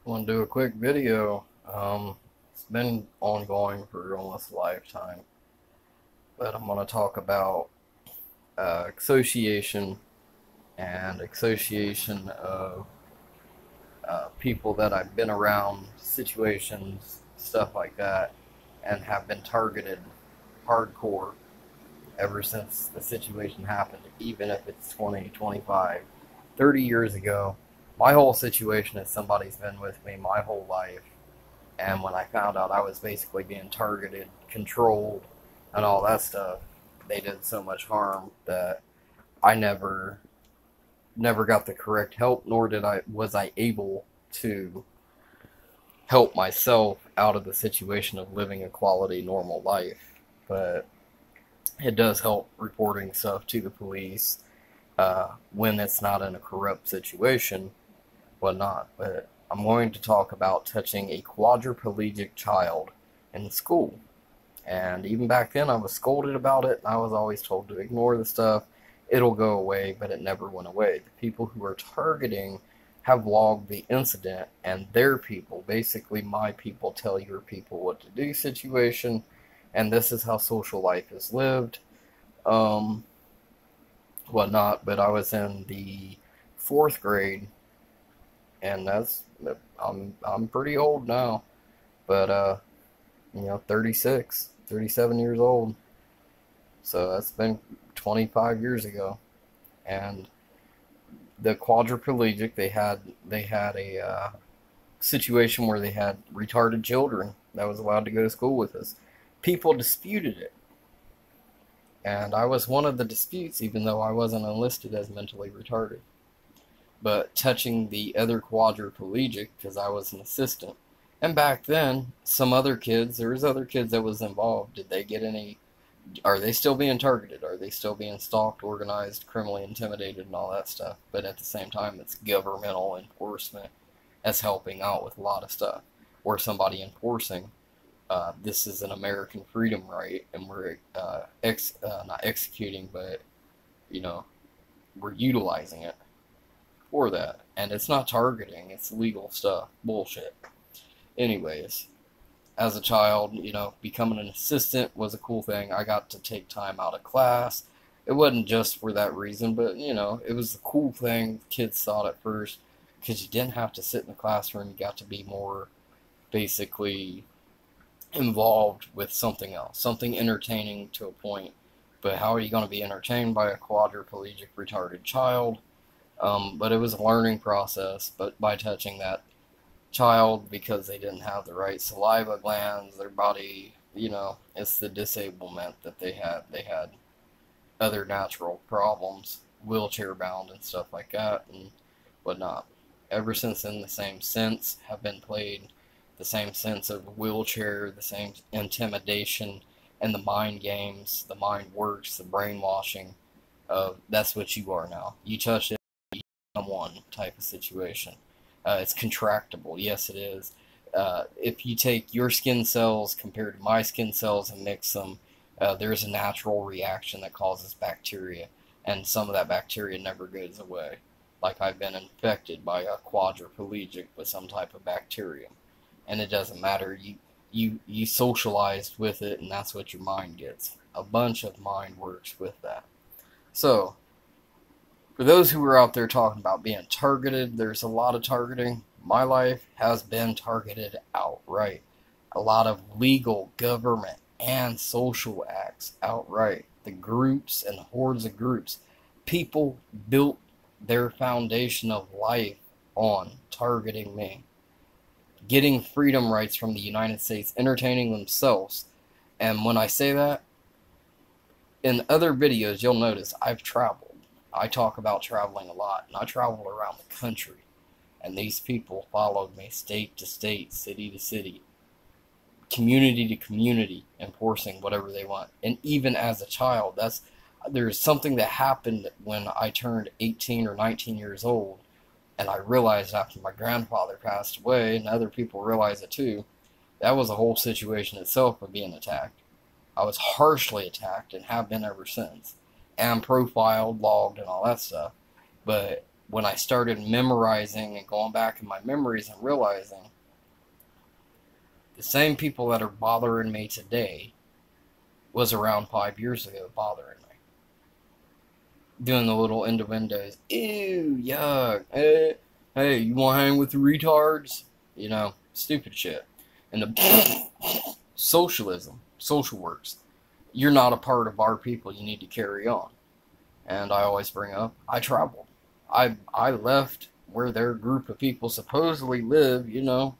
Want to do a quick video. It's been ongoing for almost a lifetime, but I'm going to talk about association and association of people that I've been around, situations, stuff like that, and have been targeted hardcore ever since the situation happened, even if it's 20, 25, 30 years ago. My whole situation is somebody's been with me my whole life, and when I found out I was basically being targeted, controlled, and all that stuff, they did so much harm that I never got the correct help, nor was I able to help myself out of the situation of living a quality normal life. But it does help reporting stuff to the police when it's not in a corrupt situation, whatnot. But I'm going to talk about touching a quadriplegic child in school. And even back then, I was scolded about it, and I was always told to ignore the stuff. It'll go away, but it never went away. The people who are targeting have logged the incident, and their people, basically my people, tell your people what to do situation, and this is how social life is lived, whatnot. But I was in the 4th grade, and I'm pretty old now, but 36, 37 years old. So that's been 25 years ago. And the quadriplegic, they had a situation where they had retarded children that was allowed to go to school with us. People disputed it, and I was one of the disputes, even though I wasn't enlisted as mentally retarded. But touching the other quadriplegic, because I was an assistant, and back then, there was other kids that was involved. Did they get any? Are they still being targeted? Are they still being stalked, organized, criminally intimidated, and all that stuff? But at the same time, it's governmental enforcement that's helping out with a lot of stuff. Or somebody enforcing, this is an American freedom right, and we're not executing, but we're utilizing it for that. And it's not targeting; it's legal stuff, bullshit. Anyways, as a child, becoming an assistant was a cool thing. I got to take time out of class. It wasn't just for that reason, but, it was a cool thing. Kids thought at first, because you didn't have to sit in the classroom. You got to be more, basically, involved with something else, something entertaining to a point. But how are you going to be entertained by a quadriplegic retarded child? But it was a learning process, but by touching that child, because they didn't have the right saliva glands, their body, it's the disablement that they had. They had other natural problems, wheelchair bound and stuff like that and whatnot. Ever since then, the same sense have been played, the same sense of wheelchair, the same intimidation, and the mind games, the mind works, the brainwashing of that's what you are now. You touch it, you become one type of situation. It's contractible. Yes, it is. If you take your skin cells compared to my skin cells and mix them, there's a natural reaction that causes bacteria, and some of that bacteria never goes away. Like I've been infected by a quadriplegic with some type of bacterium, and it doesn't matter. You socialized with it, and that's what your mind gets. A bunch of mind works with that. So, for those who are out there talking about being targeted, there's a lot of targeting. My life has been targeted outright. A lot of legal, government, and social acts outright. The groups and hordes of groups. People built their foundation of life on targeting me. Getting freedom rights from the United States, entertaining themselves. And when I say that, in other videos, you'll notice I've traveled. I talk about traveling a lot, and I traveled around the country, and these people followed me state to state, city to city, community to community, enforcing whatever they want. And even as a child, there's something that happened when I turned 18 or 19 years old, and I realized after my grandfather passed away, and other people realized it too, that was a whole situation itself of being attacked. I was harshly attacked and have been ever since. And profiled, logged, and all that stuff. But when I started memorizing and going back in my memories and realizing the same people that are bothering me today was around 5 years ago bothering me. Doing the little innuendos. Ew, yuck. Hey, you want to hang with the retards? You know, stupid shit. And the socialism, social works. You're not a part of our people. You need to carry on. And I always bring up, I traveled. I left where their group of people supposedly live, you know.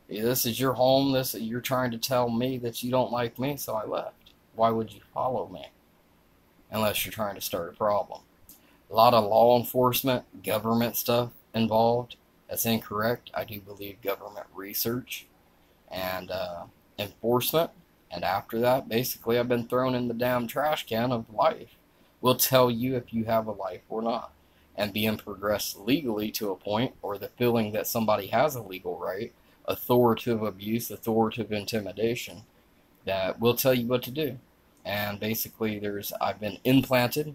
This is your home. You're trying to tell me that you don't like me, so I left. Why would you follow me? Unless you're trying to start a problem. A lot of law enforcement, government stuff involved. That's incorrect. I do believe government research and enforcement. And after that, basically, I've been thrown in the damn trash can of life. Will tell you if you have a life or not. And being progressed legally to a point, or the feeling that somebody has a legal right, authoritative abuse, authoritative intimidation, that will tell you what to do. And basically, I've been implanted.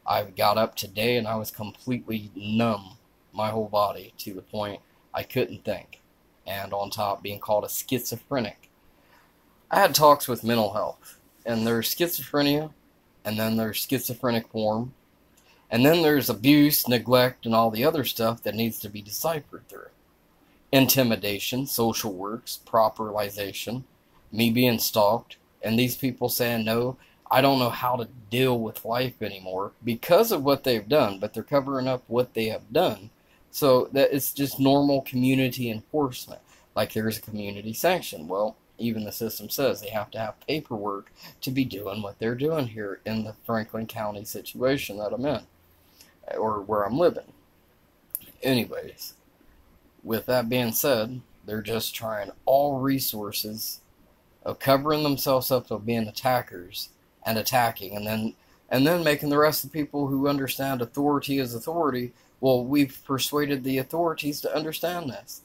I got up today and I was completely numb, my whole body, to the point I couldn't think. And on top, being called a schizophrenic. I had talks with mental health, and there's schizophrenia, and then there's schizophrenic form, and then there's abuse, neglect, and all the other stuff that needs to be deciphered through. Intimidation, social works, properalization, me being stalked, and these people saying, no, I don't know how to deal with life anymore because of what they've done, but they're covering up what they have done. So that it's just normal community enforcement. Like there's a community sanction. Well, even the system says they have to have paperwork to be doing what they're doing here in the Franklin County situation that I'm in, or where I'm living. Anyways, with that being said, they're just trying all resources of covering themselves up of being attackers and attacking, and then making the rest of the people who understand authority as authority, well, we've persuaded the authorities to understand this.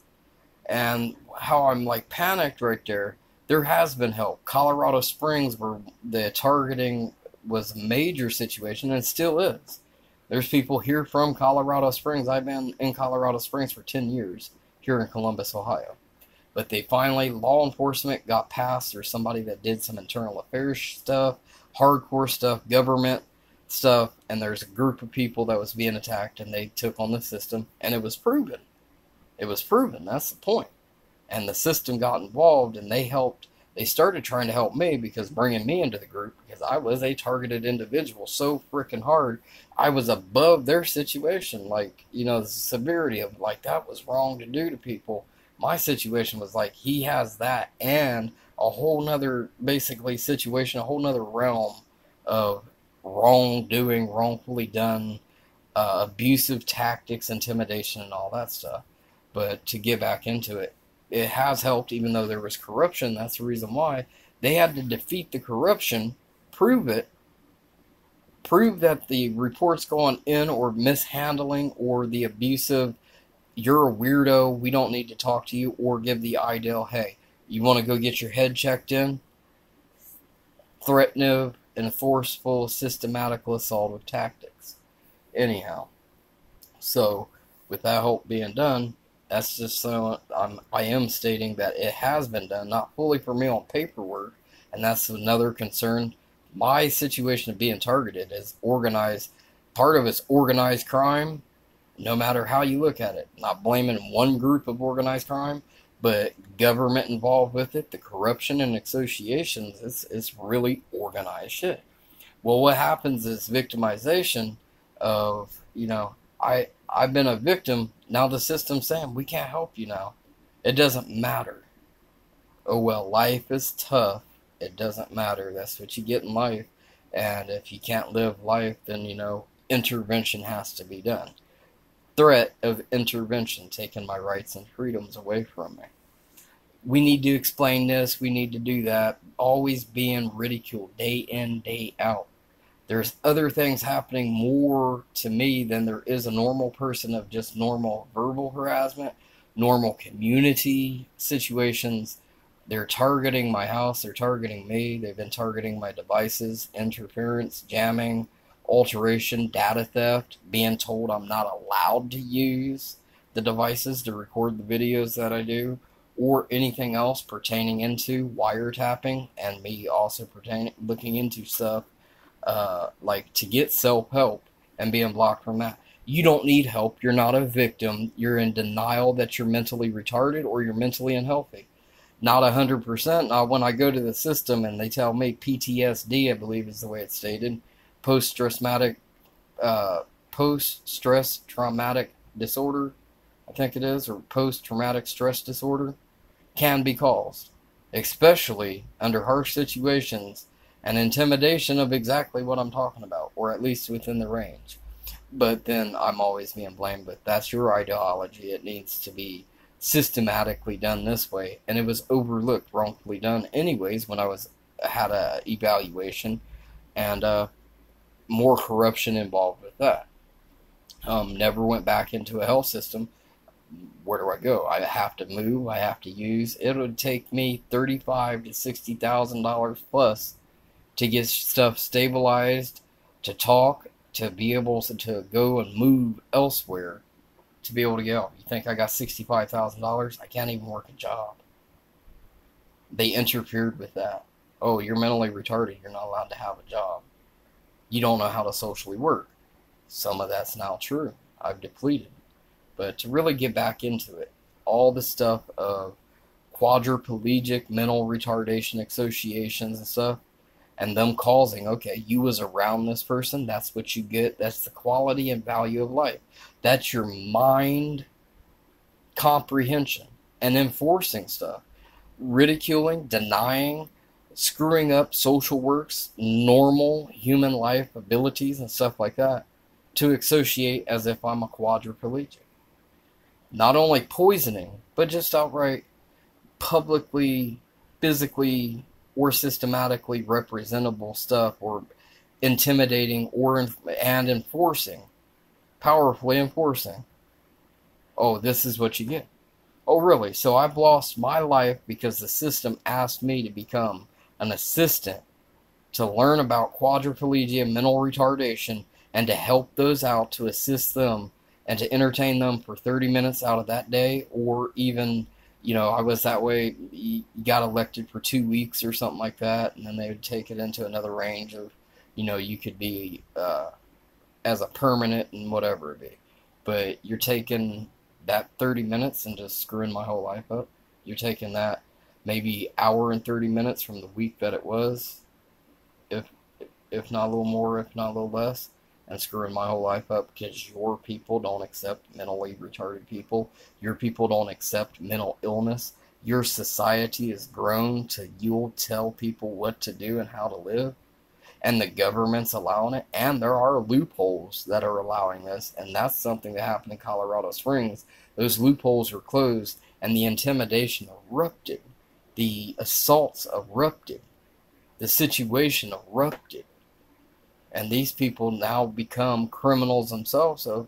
And how I'm like panicked right there has been help. Colorado Springs, where the targeting was a major situation, and still is. There's people here from Colorado Springs. I've been in Colorado Springs for 10 years, here in Columbus, Ohio. But they finally, law enforcement got past. There's somebody that did some internal affairs stuff, hardcore stuff, government stuff, and there's a group of people that was being attacked, and they took on the system, and it was proven. It was proven. That's the point. And the system got involved, and they helped. They started trying to help me because bringing me into the group, because I was a targeted individual so freaking hard. I was above their situation. Like, you know, the severity of, like, that was wrong to do to people. My situation was like, he has that and a whole nother, basically, situation, a whole nother realm of wrongdoing, wrongfully done, abusive tactics, intimidation, and all that stuff. But to get back into it, it has helped, even though there was corruption. That's the reason why they had to defeat the corruption, prove it, prove that the reports going in or mishandling or the abusive, you're a weirdo, we don't need to talk to you, or give the ideal, hey, you want to go get your head checked in? Threatening and forceful, systematical assault with tactics. Anyhow, so with that hope being done, that's just so I am stating that it has been done, not fully for me on paperwork, and that's another concern. My situation of being targeted is organized. Part of it's organized crime, no matter how you look at it. Not blaming one group of organized crime, but government involved with it, the corruption and associations, it's really organized shit. Well, what happens is victimization of, you know, I've been a victim. Now the system's saying, we can't help you now. It doesn't matter. Oh, well, life is tough. It doesn't matter. That's what you get in life. And if you can't live life, then, you know, intervention has to be done. Threat of intervention, taking my rights and freedoms away from me. We need to explain this. We need to do that. Always being ridiculed day in, day out. There's other things happening more to me than there is a normal person of just normal verbal harassment, normal community situations. They're targeting my house. They're targeting me. They've been targeting my devices, interference, jamming, alteration, data theft, being told I'm not allowed to use the devices to record the videos that I do, or anything else pertaining into wiretapping, and me also looking into stuff like to get self-help and being blocked from that. You don't need help. You're not a victim. You're in denial that you're mentally retarded or you're mentally unhealthy. Not 100%. Now, when I go to the system and they tell me PTSD, I believe is the way it's stated, post-stress traumatic disorder, I think it is, or post-traumatic stress disorder, can be caused, especially under harsh situations and intimidation of exactly what I'm talking about, or at least within the range. But then I'm always being blamed, but that's your ideology. It needs to be systematically done this way, and it was overlooked, wrongfully done anyways when I had a evaluation, and more corruption involved with that. Never went back into a health system. Where do I go? I have to move. I have to use. It would take me $35,000 to $60,000 plus to get stuff stabilized, to talk, to be able to go and move elsewhere, to be able to go. You think I got $65,000? I can't even work a job. They interfered with that. Oh, you're mentally retarded. You're not allowed to have a job. You don't know how to socially work. Some of that's now true. I've depleted. But to really get back into it, all the stuff of quadriplegic mental retardation associations and stuff, and them causing, okay, you was around this person, that's what you get, that's the quality and value of life. That's your mind comprehension and enforcing stuff. Ridiculing, denying, screwing up social works, normal human life abilities and stuff like that, to associate as if I'm a quadriplegic. Not only poisoning, but just outright publicly, physically, or systematically representable stuff, or intimidating, and enforcing, powerfully enforcing. Oh, this is what you get. Oh, really? So I've lost my life because the system asked me to become an assistant to learn about quadriplegia, mental retardation, and to help those out, to assist them, and to entertain them for 30 minutes out of that day, or even, I was that way, got elected for 2 weeks or something like that, and then they would take it into another range of, you could be as a permanent and whatever it be. But you're taking that 30 minutes and just screwing my whole life up. You're taking that maybe hour and 30 minutes from the week that it was, if not a little more, if not a little less, and screwing my whole life up because your people don't accept mentally retarded people. Your people don't accept mental illness. Your society has grown to you'll tell people what to do and how to live. And the government's allowing it. And there are loopholes that are allowing this. And that's something that happened in Colorado Springs. Those loopholes were closed and the intimidation erupted. The assaults erupted. The situation erupted. And these people now become criminals themselves. So,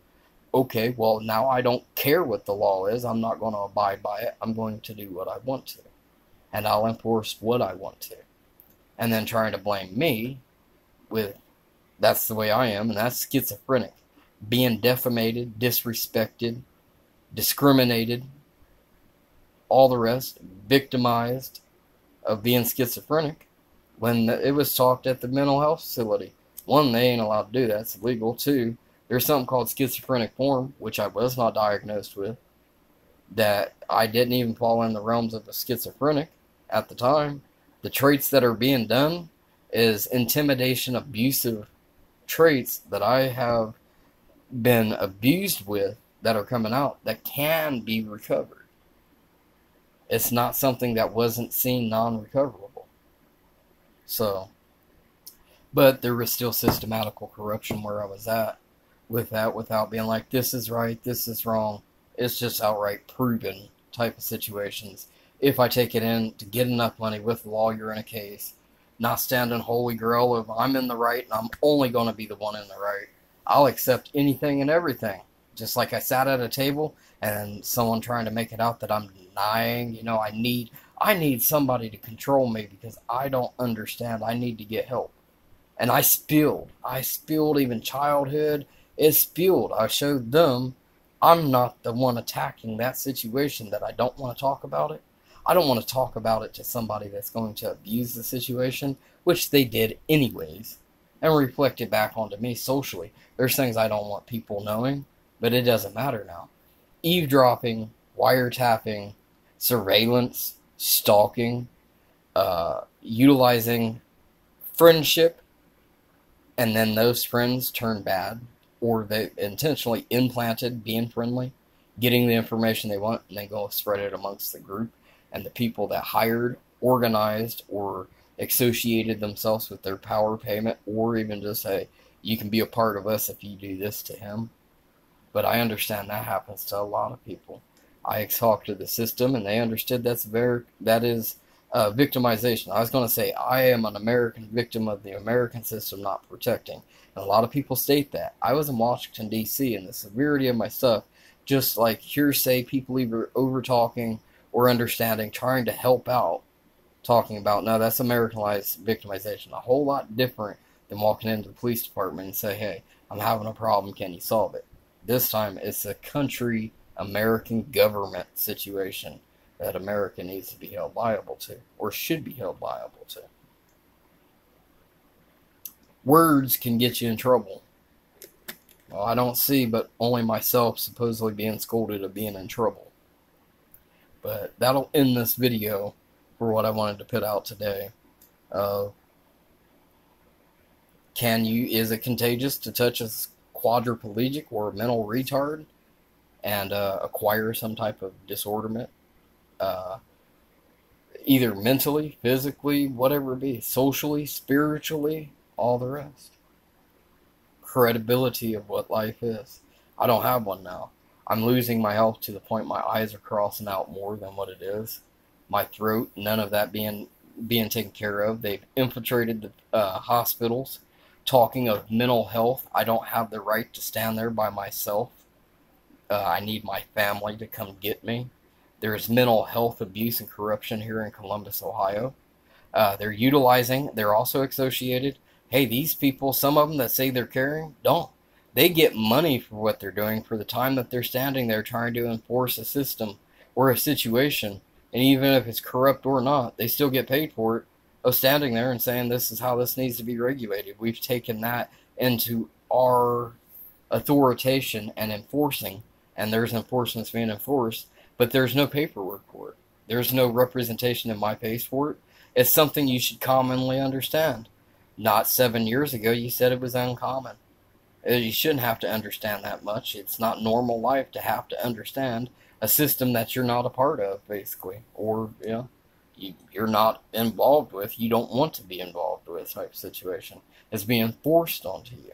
okay, well, now I don't care what the law is. I'm not going to abide by it. I'm going to do what I want to. And I'll enforce what I want to. And then trying to blame me with, that's the way I am, and that's schizophrenic. Being defamated, disrespected, discriminated, all the rest, victimized of being schizophrenic when it was talked at the mental health facility. One, they ain't allowed to do that. It's illegal. Two, there's something called schizophrenic form, which I was not diagnosed with, that I didn't even fall in the realms of a schizophrenic at the time. The traits that are being done is intimidation, abusive traits that I have been abused with that are coming out that can be recovered. It's not something that wasn't seen non-recoverable. So, but there was still systematical corruption where I was at with that, without being like, this is right, this is wrong. It's just outright proven type of situations. If I take it in to get enough money with a lawyer in a case, not standing holy grail of I'm in the right and I'm only going to be the one in the right. I'll accept anything and everything. Just like I sat at a table and someone trying to make it out that I'm denying, I need somebody to control me because I don't understand. I need to get help. And I spilled. Even childhood. It spilled. I showed them I'm not the one attacking that situation, that I don't want to talk about it. I don't want to talk about it to somebody that's going to abuse the situation, which they did anyways, and reflect it back onto me socially. There's things I don't want people knowing, but it doesn't matter now. Eavesdropping, wiretapping, surveillance, stalking, utilizing friendship, and then those friends turn bad, or they intentionally implanted being friendly, getting the information they want, and then go spread it amongst the group. And the people that hired, organized, or associated themselves with their power payment, or even just say, you can be a part of us if you do this to him. But I understand that happens to a lot of people. I talked to the system, and they understood that is victimization. I was going to say, I am an American victim of the American system not protecting. And a lot of people state that. I was in Washington, D.C., and the severity of my stuff, just like hearsay, people either over-talking or understanding, trying to help out, talking about, no, that's Americanized victimization. A whole lot different than walking into the police department and say, hey, I'm having a problem, can you solve it? This time, it's a country, American government situation that America needs to be held liable to, or should be held liable to. Words can get you in trouble. Well, I don't see but only myself supposedly being scolded of being in trouble. But that'll end this video for what I wanted to put out today. Is it contagious to touch a quadriplegic or a mental retard and acquire some type of disorderment? Either mentally, physically, whatever it be, socially, spiritually, all the rest. Credibility of what life is. I don't have one now. I'm losing my health to the point my eyes are crossing out more than what it is. My throat, none of that being taken care of. They've infiltrated the hospitals. Talking of mental health, I don't have the right to stand there by myself. I need my family to come get me. There's mental health abuse and corruption here in Columbus, Ohio. They're also associated. Hey, these people, some of them that say they're caring, don't. They get money for what they're doing, for the time that they're standing there trying to enforce a system or a situation. And even if it's corrupt or not, they still get paid for it, of standing there and saying this is how this needs to be regulated. We've taken that into our authorization and enforcing, and there's enforcements being enforced, but there's no paperwork for it. There's no representation in my face for it. It's something you should commonly understand. Not 7 years ago you said it was uncommon. You shouldn't have to understand that much. It's not normal life to have to understand a system that you're not a part of, basically. Or, you're not involved with, you don't want to be involved with type of situation. It's being forced onto you.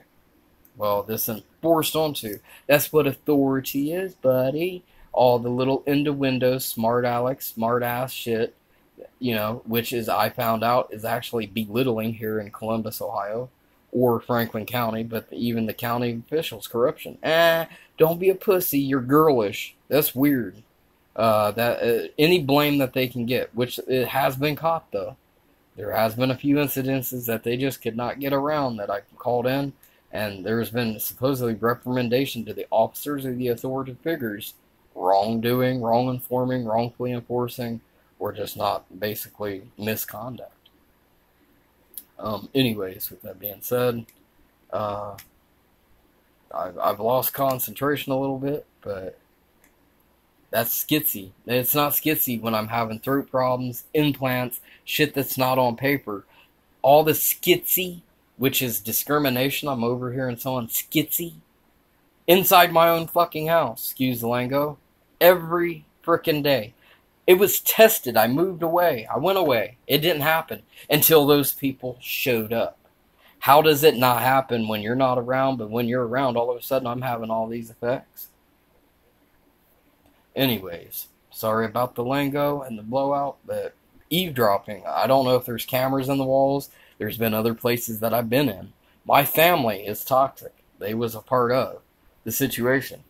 Well, this enforced onto, that's what authority is, buddy. All the little innuendo, smart aleck, smart ass shit, which is, I found out, is actually belittling here in Columbus, Ohio, or Franklin County, but even the county officials, corruption. Don't be a pussy, you're girlish. That's weird. Any blame that they can get, which it has been caught, though. There has been a few incidences that they just could not get around that I called in, and there's been supposedly reprimandation to the officers or the authoritative figures. Wrongdoing, wrong informing, wrongfully enforcing, or just not basically misconduct. Anyways, with that being said, I've lost concentration a little bit, but that's skitsy. It's not skitsy when I'm having throat problems, implants, shit that's not on paper. All the skitsy, which is discrimination, I'm over here and someone skitsy, inside my own fucking house, excuse the lingo, every frickin' day. It was tested. I moved away. I went away. It didn't happen until those people showed up. How does it not happen when you're not around, but when you're around, all of a sudden I'm having all these effects? Anyways, sorry about the lingo and the blowout, but eavesdropping. I don't know if there's cameras in the walls. There's been other places that I've been in. My family is toxic. They was a part of the situation.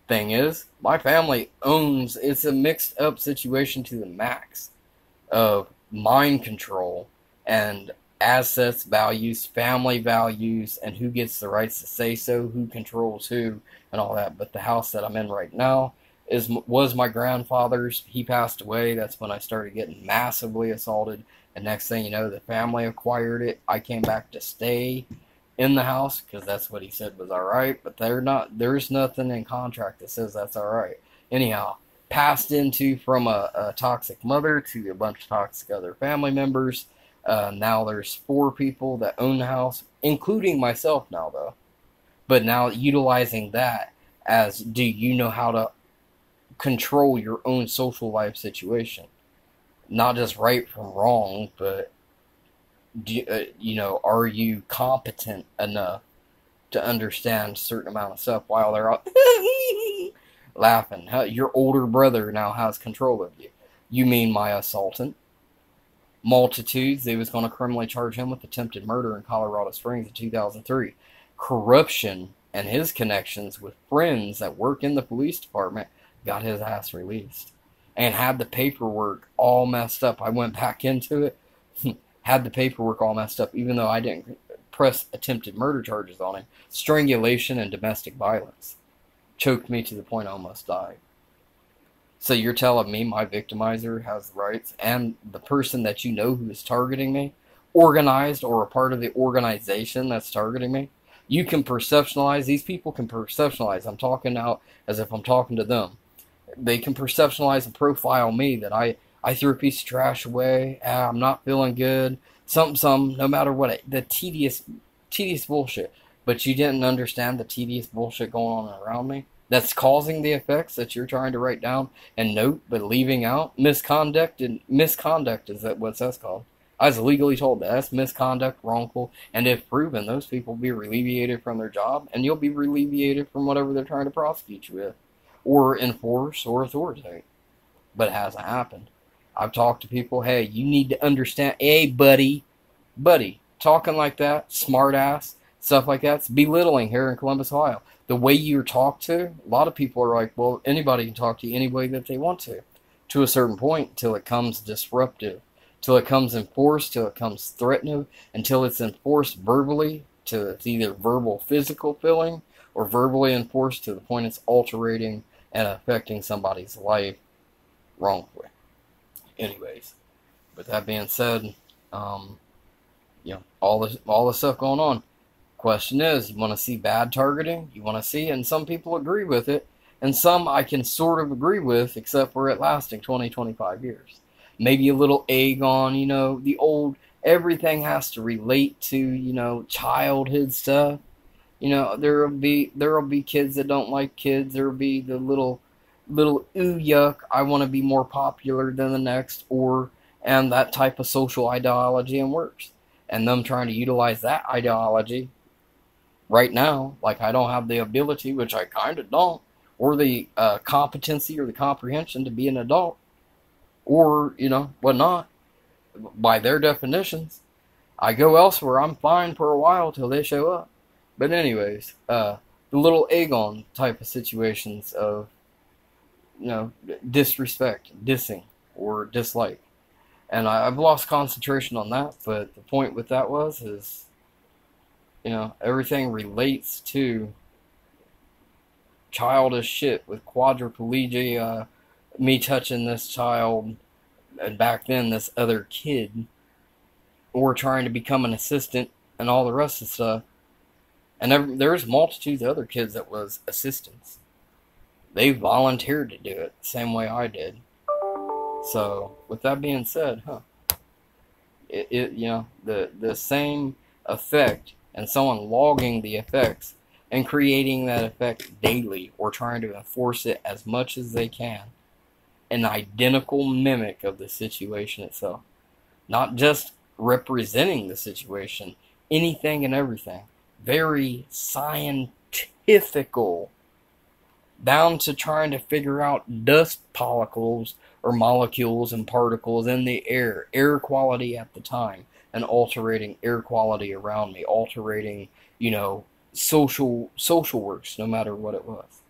Thing is, my family owns, it's a mixed up situation to the max of mind control and assets, values, family values, and who gets the rights to say so, who controls who, and all that. But the house that I'm in right now was my grandfather's. He passed away. That's when I started getting massively assaulted. And next thing you know, the family acquired it. I came back to stay in the house because that's what he said was all right. But there's nothing in contract that says that's all right. Anyhow, passed into from a toxic mother to a bunch of toxic other family members. Now there's 4 people that own the house, including myself now, though. But now utilizing that as, do you know how to control your own social life situation? Not just right from wrong, but are you competent enough to understand a certain amount of stuff while they're all laughing? Your older brother now has control of you. You mean my assaultant? Multitudes, they was going to criminally charge him with attempted murder in Colorado Springs in 2003. Corruption and his connections with friends that work in the police department got his ass released. And had the paperwork all messed up. I went back into it, had the paperwork all messed up, even though I didn't press attempted murder charges on him. Strangulation and domestic violence. Choked me to the point I almost died. So you're telling me my victimizer has the rights, and the person that you know who is targeting me, organized or a part of the organization that's targeting me, you can perceptualize, these people can perceptualize, I'm talking now as if I'm talking to them. They can perceptualize and profile me that I threw a piece of trash away, I'm not feeling good, something, no matter what, the tedious bullshit. But you didn't understand the tedious bullshit going on around me that's causing the effects that you're trying to write down and note, but leaving out. Misconduct is that what that's called. I was legally told that. That's misconduct, wrongful, and if proven, those people will be alleviated from their job, and you'll be alleviated from whatever they're trying to prosecute you with, or enforce, or authoritate. But it hasn't happened. I've talked to people, hey, you need to understand, hey, buddy, talking like that, smart ass, stuff like that, it's belittling here in Columbus, Ohio. The way you're talked to, a lot of people are like, well, anybody can talk to you any way that they want to a certain point, until it comes disruptive, till it comes enforced, till it comes threatening, until it's enforced verbally, to it's either verbal physical feeling, or verbally enforced to the point it's altering and affecting somebody's life wrongfully. Anyways, with that being said, all the stuff going on. Question is, you want to see bad targeting? You want to see, and some people agree with it, and some I can sort of agree with, except for it lasting 20, 25 years. Maybe a little egg on, the old, everything has to relate to, childhood stuff. There'll be kids that don't like kids. There'll be the little ooh yuck, I want to be more popular than the next, and that type of social ideology and works. And them trying to utilize that ideology right now, like I don't have the ability, which I kind of don't, or the competency or the comprehension to be an adult, or, whatnot, by their definitions. I go elsewhere, I'm fine for a while till they show up. But anyways, the little egg on type of situations of, disrespect, dissing, or dislike. And I've lost concentration on that, but the point with that is, everything relates to childish shit with quadriplegic, me touching this child, and back then this other kid, or trying to become an assistant, and all the rest of the stuff. And there's multitudes of other kids that was assistants. They volunteered to do it the same way I did. So, with that being said, the same effect, and someone logging the effects and creating that effect daily, or trying to enforce it as much as they can, an identical mimic of the situation itself. Not just representing the situation, anything and everything. Very scientifical, down to trying to figure out dust particles or molecules and particles in the air quality at the time, and altering air quality around me, altering, social works, no matter what it was.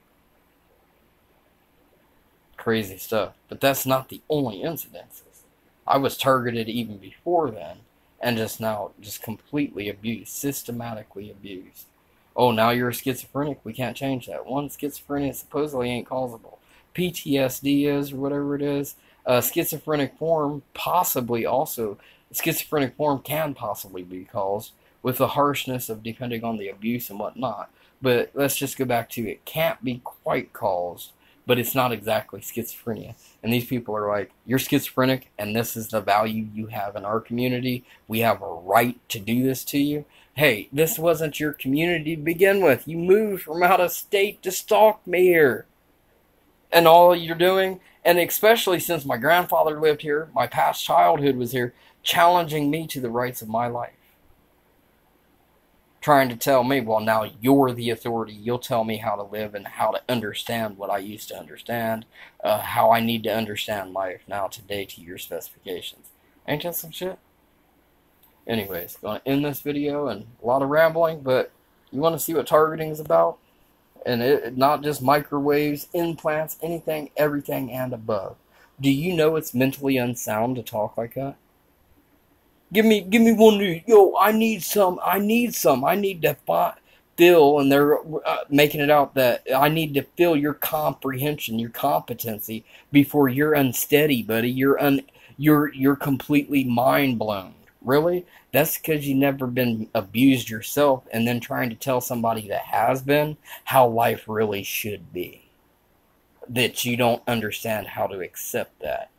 Crazy stuff. But that's not the only incidences. I was targeted even before then, and just now just completely abused, systematically abused. Oh, now you're a schizophrenic. We can't change that. One, schizophrenia supposedly ain't causable. PTSD is, or whatever it is. Schizophrenic form possibly also, schizophrenic form can possibly be caused with the harshness of depending on the abuse and whatnot. But let's just go back to it can't be quite caused, but it's not exactly schizophrenia. And these people are like, you're schizophrenic, and this is the value you have in our community. We have a right to do this to you. Hey, this wasn't your community to begin with. You moved from out of state to stalk me here. And all you're doing, and especially since my grandfather lived here, my past childhood was here, challenging me to the rights of my life. Trying to tell me, well, now you're the authority. You'll tell me how to live and how to understand what I used to understand, how I need to understand life now today to your specifications. Ain't that some shit? Anyways, going to end this video, and a lot of rambling, but you want to see what targeting is about? And it not just microwaves, implants, anything, everything, and above. Do you know it's mentally unsound to talk like that? Give me one new. Yo, I need some. I need to feel, and they're making it out that I need to feel your comprehension, your competency before you're unsteady, buddy. You're completely mind blown. Really? That's because you never been abused yourself, and then trying to tell somebody that has been how life really should be. That you don't understand how to accept that.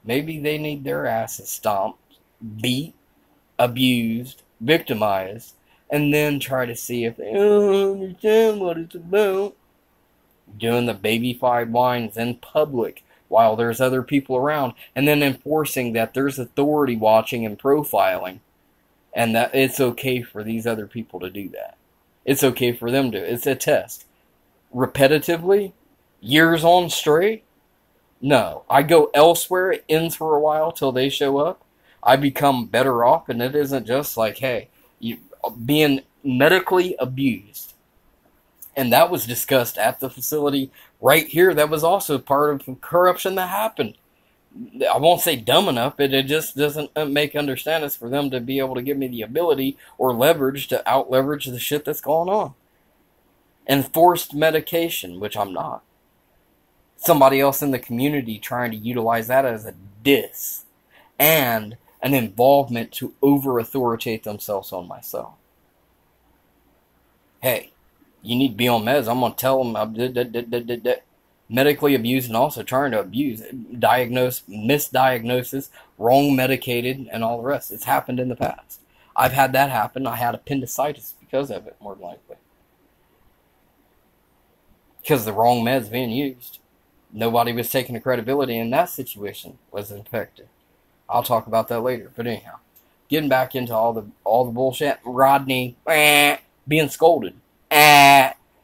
Maybe they need their asses stomped, beat, abused, victimized, and then try to see if they understand what it's about. Doing the baby-fied whines in public while there's other people around, and then enforcing that there's authority watching and profiling, and that it's okay for these other people to do that. It's okay for them to. It's a test. Repetitively, years on straight, no. I go elsewhere, it ends for a while till they show up. I become better off, and it isn't just like, hey, you being medically abused. And that was discussed at the facility right here. That was also part of corruption that happened. I won't say dumb enough, but it just doesn't make understandings for them to be able to give me the ability or leverage to out-leverage the shit that's going on. Enforced medication, which I'm not. Somebody else in the community trying to utilize that as a diss. And an involvement to over-authoritate themselves on myself. Hey, you need to be on meds. I'm going to tell them I'm medically abused and also trying to abuse, diagnose, misdiagnosis, wrong medicated, and all the rest. It's happened in the past. I've had that happen. I had appendicitis because of it, more than likely. Because the wrong meds being used. Nobody was taking the credibility in that situation was infected. I'll talk about that later. But anyhow, getting back into all the bullshit. Rodney, being scolded.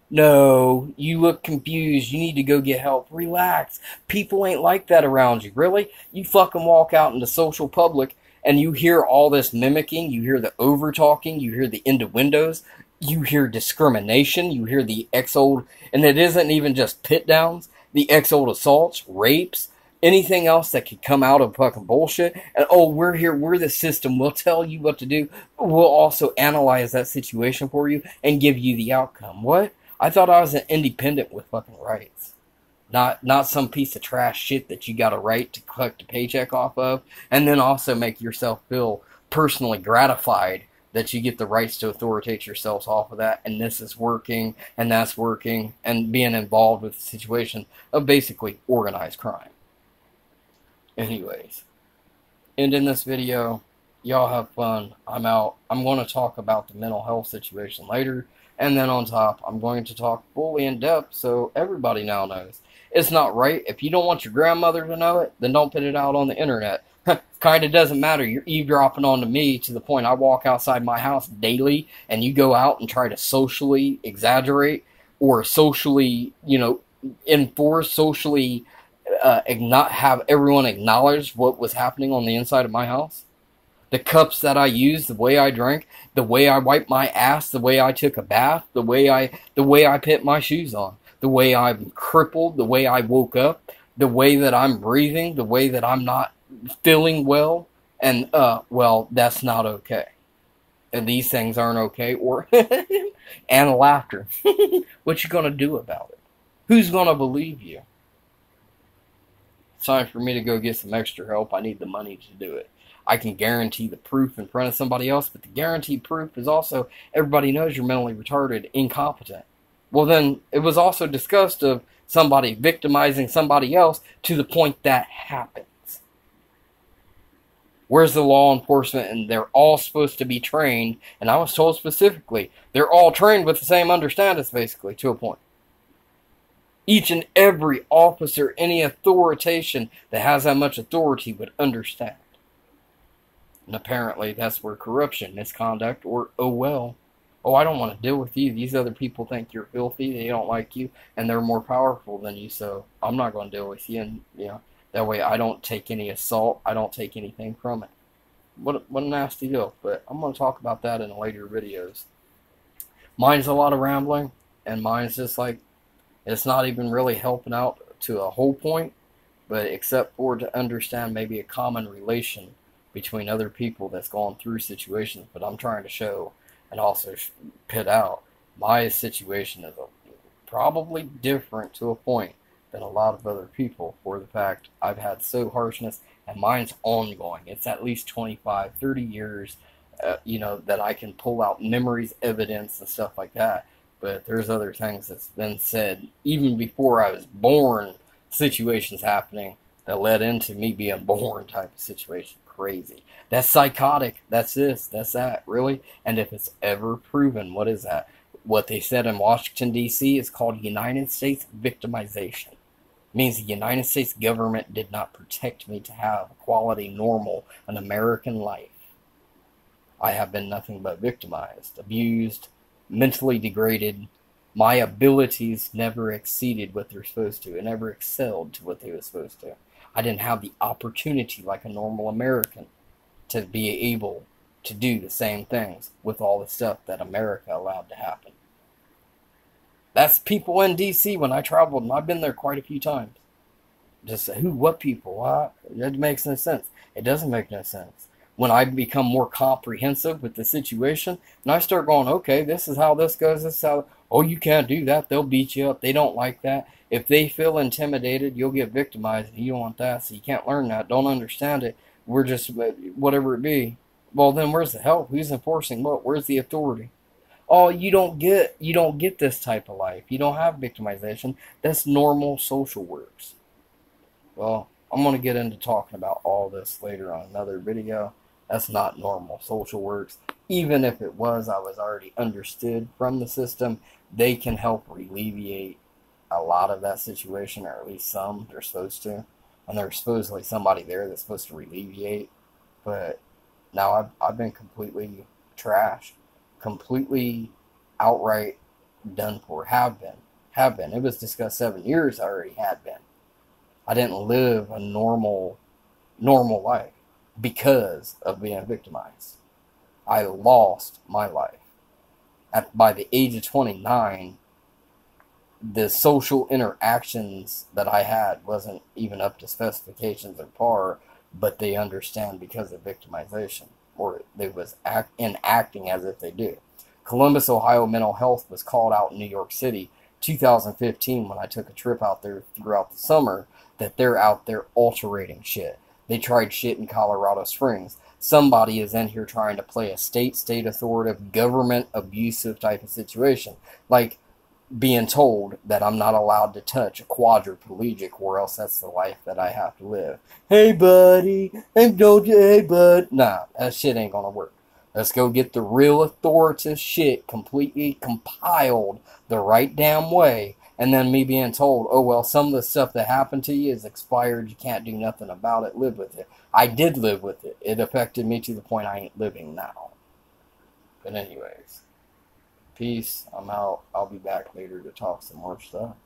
No, you look confused. You need to go get help. Relax. People ain't like that around you. Really? You fucking walk out into social public and you hear all this mimicking. You hear the over talking. You hear the innuendos. You hear discrimination. You hear the ex-old, and it isn't even just pit downs. The ex-old assaults, rapes, anything else that could come out of fucking bullshit. And oh, we're here, we're the system. We'll tell you what to do. We'll also analyze that situation for you and give you the outcome. What? I thought I was an independent with fucking rights. Not some piece of trash shit that you got a right to collect a paycheck off of, and then also make yourself feel personally gratified that you get the rights to authoritate yourselves off of that, and this is working, and that's working, and being involved with the situation of basically organized crime. Anyways, ending this video. Y'all have fun. I'm out. I'm going to talk about the mental health situation later. And then on top, I'm going to talk fully in depth so everybody now knows. It's not right. If you don't want your grandmother to know it, then don't put it out on the internet. Kind of doesn't matter. You're eavesdropping onto me to the point I walk outside my house daily and you go out and try to socially exaggerate or socially, enforce, socially have everyone acknowledge what was happening on the inside of my house. The cups that I use, the way I drank, the way I wiped my ass, the way I took a bath, the way I put my shoes on, the way I'm crippled, the way I woke up, the way that I'm breathing, the way that I'm not feeling well, And, well, that's not okay. And these things aren't okay. Or, and laughter. What you gonna do about it? Who's gonna believe you? It's time for me to go get some extra help. I need the money to do it. I can guarantee the proof in front of somebody else, but the guaranteed proof is also everybody knows you're mentally retarded, incompetent. Well, then it was also discussed of somebody victimizing somebody else to the point that happens. Where's the law enforcement? And they're all supposed to be trained. And I was told specifically, they're all trained with the same understandings, basically, to a point. Each and every officer, any authorization that has that much authority would understand. And apparently that's where corruption, misconduct, or oh well, oh I don't want to deal with you. These other people think you're filthy, they don't like you, and they're more powerful than you, so I'm not going to deal with you. And that way I don't take any assault, I don't take anything from it. What a nasty deal. But I'm going to talk about that in later videos. Mine's a lot of rambling, and mine's just like, it's not even really helping out to a whole point, but except for to understand maybe a common relation between other people that's gone through situations. But I'm trying to show and also pit out my situation is probably different to a point than a lot of other people, for the fact I've had so harshness, and mine's ongoing. It's at least 25, 30 years, that I can pull out memories, evidence, and stuff like that. But there's other things that's been said even before I was born, situations happening that led into me being born type of situation. Crazy. That's psychotic. That's this. That's that. Really? And if it's ever proven, what is that? What they said in Washington, D.C. is called United States victimization. It means the United States government did not protect me to have a quality, normal, an American life. I have been nothing but victimized, abused, mentally degraded. My abilities never exceeded what they're supposed to, and never excelled to what they were supposed to. I didn't have the opportunity like a normal American to be able to do the same things with all the stuff that America allowed to happen. That's people in D.C. when I traveled, and I've been there quite a few times. Just what people? What? It makes no sense. It doesn't make no sense. When I become more comprehensive with the situation, and I start going, okay, this is how this goes, this is how, oh, you can't do that, they'll beat you up, they don't like that. If they feel intimidated, you'll get victimized, and you don't want that, so you can't learn that, don't understand it, we're just, whatever it be. Well, then where's the help? Who's enforcing what? Where's the authority? Oh, you don't get this type of life. You don't have victimization. That's normal social works. Well, I'm going to get into talking about all this later on another video. That's not normal social works. Even if it was, I was already understood from the system. They can help alleviate a lot of that situation, or at least some. They're supposed to. And there's supposedly somebody there that's supposed to alleviate. But now I've been completely trashed. Completely outright done for. Have been. It was discussed 7 years I already had been. I didn't live a normal life because of being victimized. I lost my life. By the age of 29, the social interactions that I had wasn't even up to specifications or par, but they understand because of victimization, or they was enacting as if they do. Columbus, Ohio mental health was called out in New York City 2015 when I took a trip out there throughout the summer, that they're out there alterating shit. They tried shit in Colorado Springs. Somebody is in here trying to play a state authoritative, government abusive type of situation. Like being told that I'm not allowed to touch a quadriplegic, or else that's the life that I have to live. Hey buddy, hey bud. Nah, that shit ain't gonna work. Let's go get the real authoritative shit completely compiled the right damn way. And then me being told, oh, well, some of the stuff that happened to you is expired. You can't do nothing about it. Live with it. I did live with it. It affected me to the point I ain't living now. But anyways, peace. I'm out. I'll be back later to talk some more stuff.